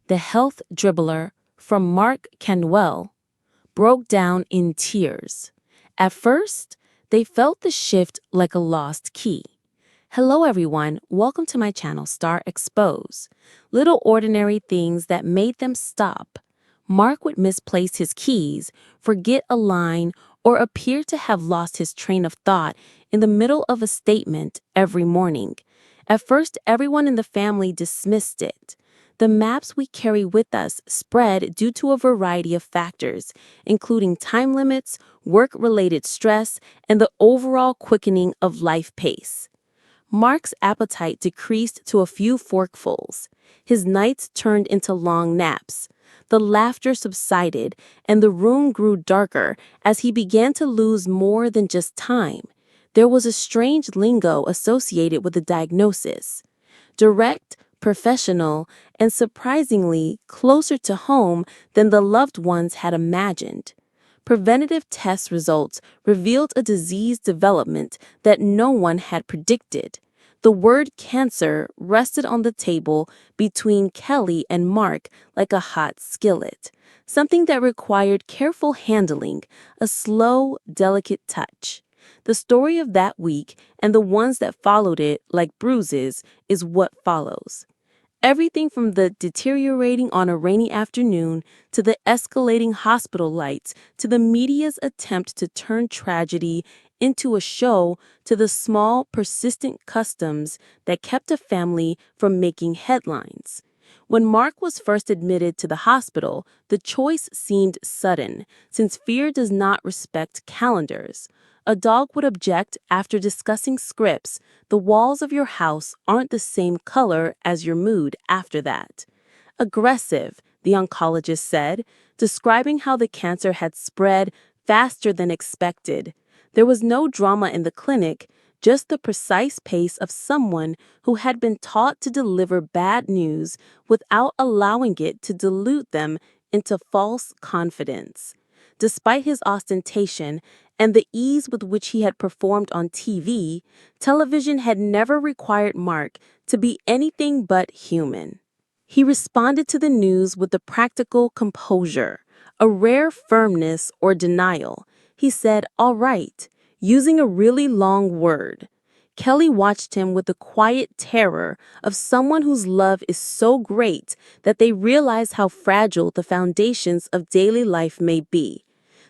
The Health Dribbler from Mark Canwell broke down in tears. At first, they felt the shift like a lost key. Hello everyone, welcome to my channel Star Expose. Little ordinary things that made them stop. Mark would misplace his keys, forget a line, or appear to have lost his train of thought in the middle of a statement every morning. At first, everyone in the family dismissed it. The maps we carry with us spread due to a variety of factors, including time limits, work-related stress, and the overall quickening of life pace. Mark's appetite decreased to a few forkfuls. His nights turned into long naps. The laughter subsided, and the room grew darker as he began to lose more than just time. There was a strange lingo associated with the diagnosis. Direct, professional, and surprisingly closer to home than the loved ones had imagined. Preventative test results revealed a disease development that no one had predicted. The word cancer rested on the table between Kelly and Mark like a hot skillet, something that required careful handling, a slow, delicate touch. The story of that week and the ones that followed it, like bruises, is what follows. Everything from the deteriorating on a rainy afternoon to the escalating hospital lights to the media's attempt to turn tragedy into a show to the small, persistent customs that kept a family from making headlines. When Mark was first admitted to the hospital, the choice seemed sudden, since fear does not respect calendars. A dog would object after discussing scripts. The walls of your house aren't the same color as your mood after that. Aggressive, the oncologist said, describing how the cancer had spread faster than expected. There was no drama in the clinic, just the precise pace of someone who had been taught to deliver bad news without allowing it to dilute them into false confidence. Despite his ostentation and the ease with which he had performed on TV, television had never required Mark to be anything but human. He responded to the news with a practical composure, a rare firmness or denial. He said, "All right," using a really long word. Kelly watched him with the quiet terror of someone whose love is so great that they realize how fragile the foundations of daily life may be.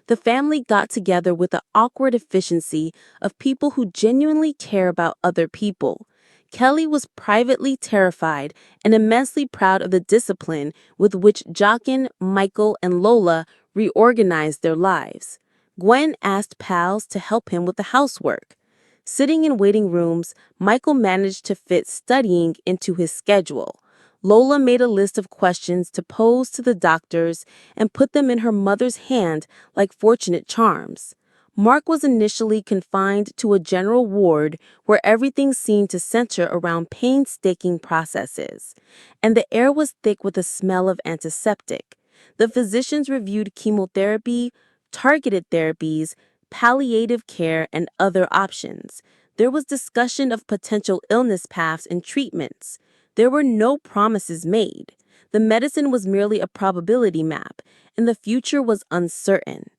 The family got together with the awkward efficiency of people who genuinely care about other people. Kelly was privately terrified and immensely proud of the discipline with which Jockin, Michael, and Lola reorganized their lives. Gwen asked pals to help him with the housework. Sitting in waiting rooms, Michael managed to fit studying into his schedule. Lola made a list of questions to pose to the doctors and put them in her mother's hand like fortunate charms. Mark was initially confined to a general ward where everything seemed to center around painstaking processes, and the air was thick with the smell of antiseptic. The physicians reviewed chemotherapy, targeted therapies, palliative care, and other options. There was discussion of potential illness paths and treatments. There were no promises made. The medicine was merely a probability map, and the future was uncertain.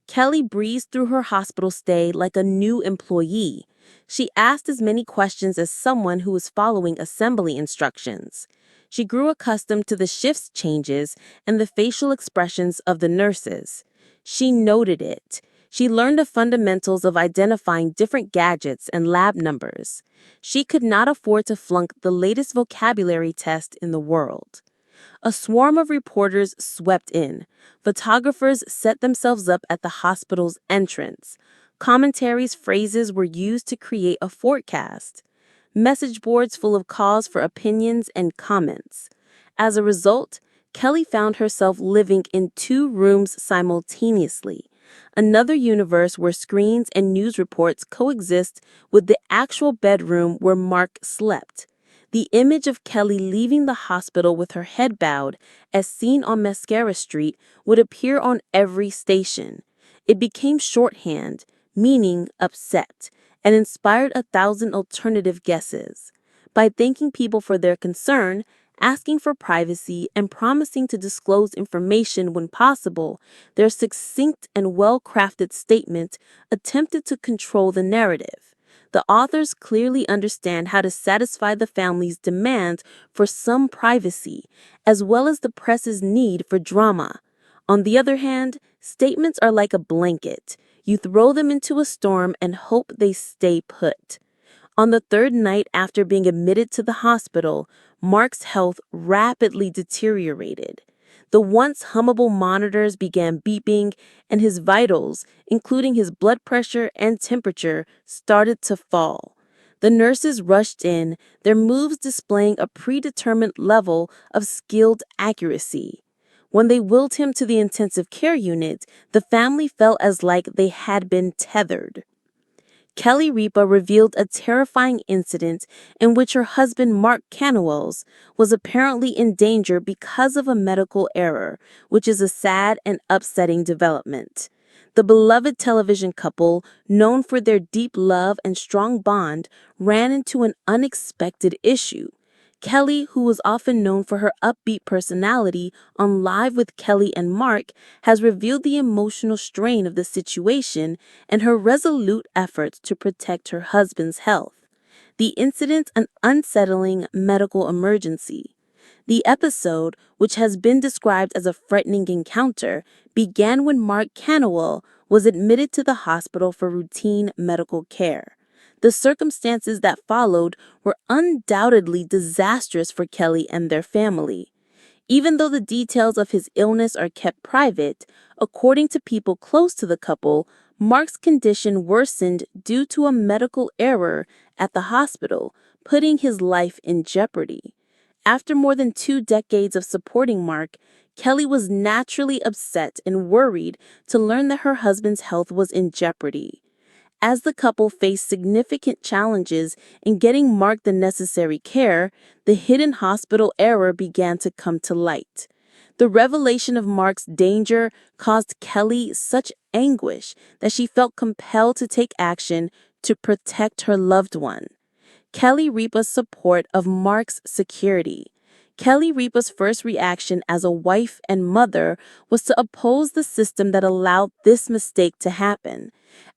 Kelly breezed through her hospital stay like a new employee. She asked as many questions as someone who was following assembly instructions. She grew accustomed to the shift changes and the facial expressions of the nurses. She noted it. She learned the fundamentals of identifying different gadgets and lab numbers. She could not afford to flunk the latest vocabulary test in the world. A swarm of reporters swept in. Photographers set themselves up at the hospital's entrance. Commentaries' phrases were used to create a forecast. Message boards full of calls for opinions and comments. As a result, Kelly found herself living in two rooms simultaneously. Another universe where screens and news reports coexist with the actual bedroom where Mark slept. The image of Kelly leaving the hospital with her head bowed, as seen on Mascara Street, would appear on every station. It became shorthand, meaning upset, and inspired 1,000 alternative guesses. By thanking people for their concern, Asking for privacy and promising to disclose information when possible, their succinct and well-crafted statement attempted to control the narrative. The authors clearly understand how to satisfy the family's demand for some privacy, as well as the press's need for drama. On the other hand, statements are like a blanket. You throw them into a storm and hope they stay put. On the third night after being admitted to the hospital, Mark's health rapidly deteriorated. The once hummable monitors began beeping, and his vitals, including his blood pressure and temperature, started to fall. The nurses rushed in, their moves displaying a predetermined level of skilled accuracy. When they wheeled him to the intensive care unit, the family felt as like they had been tethered. Kelly Ripa revealed a terrifying incident in which her husband Mark Canwells was apparently in danger because of a medical error, which is a sad and upsetting development. The beloved television couple, known for their deep love and strong bond, ran into an unexpected issue. Kelly, who was often known for her upbeat personality on Live with Kelly and Mark, has revealed the emotional strain of the situation and her resolute efforts to protect her husband's health. The incident, an unsettling medical emergency. The episode, which has been described as a frightening encounter, began when Mark Canwell was admitted to the hospital for routine medical care. The circumstances that followed were undoubtedly disastrous for Kelly and their family. Even though the details of his illness are kept private, according to people close to the couple, Mark's condition worsened due to a medical error at the hospital, putting his life in jeopardy. After more than 2 decades of supporting Mark, Kelly was naturally upset and worried to learn that her husband's health was in jeopardy. As the couple faced significant challenges in getting Mark the necessary care, the hidden hospital error began to come to light. The revelation of Mark's danger caused Kelly such anguish that she felt compelled to take action to protect her loved one. Kelly Ripa's support of Mark's security. Kelly Ripa's first reaction as a wife and mother was to oppose the system that allowed this mistake to happen.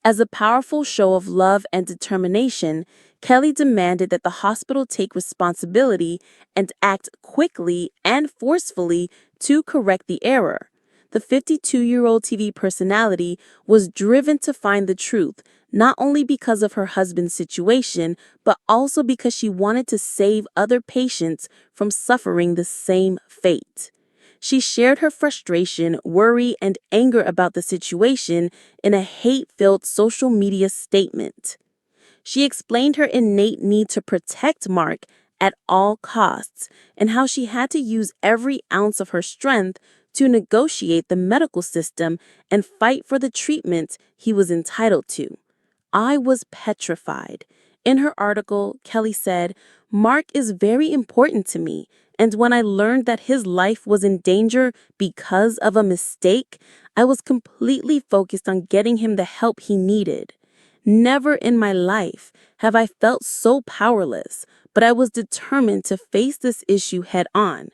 As a powerful show of love and determination, Kelly demanded that the hospital take responsibility and act quickly and forcefully to correct the error. The 52-year-old TV personality was driven to find the truth, not only because of her husband's situation, but also because she wanted to save other patients from suffering the same fate. She shared her frustration, worry, and anger about the situation in a hate-filled social media statement. She explained her innate need to protect Mark at all costs and how she had to use every ounce of her strength to negotiate the medical system and fight for the treatment he was entitled to. I was petrified. In her article, Kelly said, "Mark is very important to me, and when I learned that his life was in danger because of a mistake, I was completely focused on getting him the help he needed. Never in my life have I felt so powerless, but I was determined to face this issue head on."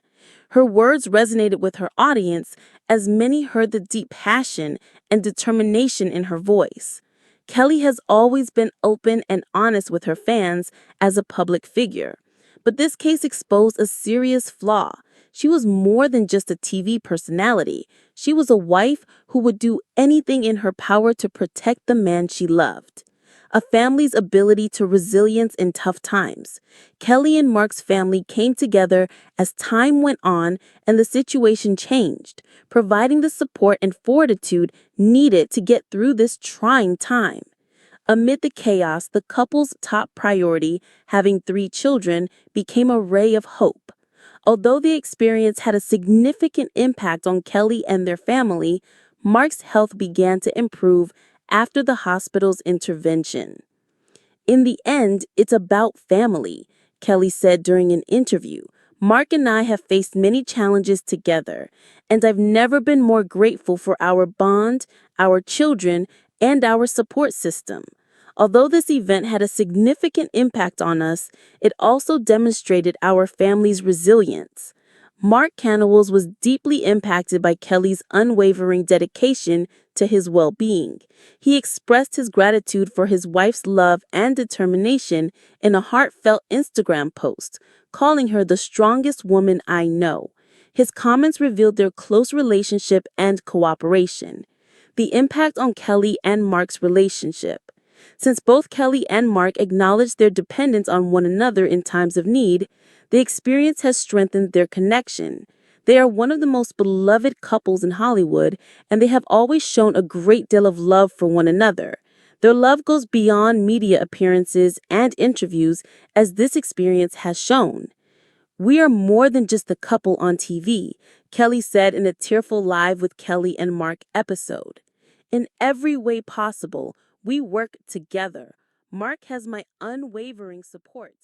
Her words resonated with her audience as many heard the deep passion and determination in her voice. Kelly has always been open and honest with her fans as a public figure. But this case exposed a serious flaw. She was more than just a TV personality. She was a wife who would do anything in her power to protect the man she loved. A family's ability to resilience in tough times. Kelly and Mark's family came together as time went on and the situation changed, providing the support and fortitude needed to get through this trying time. Amid the chaos, the couple's top priority, having 3 children, became a ray of hope. Although the experience had a significant impact on Kelly and their family, Mark's health began to improve after the hospital's intervention. "In the end, it's about family," Kelly said during an interview. "Mark and I have faced many challenges together, and I've never been more grateful for our bond, our children, and our support system. Although this event had a significant impact on us, it also demonstrated our family's resilience. Mark Canowells was deeply impacted by Kelly's unwavering dedication to his well-being. He expressed his gratitude for his wife's love and determination in a heartfelt Instagram post, calling her the strongest woman I know. His comments revealed their close relationship and cooperation. The impact on Kelly and Mark's relationship. Since both Kelly and Mark acknowledged their dependence on one another in times of need, the experience has strengthened their connection. They are one of the most beloved couples in Hollywood, and they have always shown a great deal of love for one another. Their love goes beyond media appearances and interviews, as this experience has shown. "We are more than just the couple on TV," Kelly said in a tearful Live with Kelly and Mark episode. "In every way possible, we work together. Mark has my unwavering support."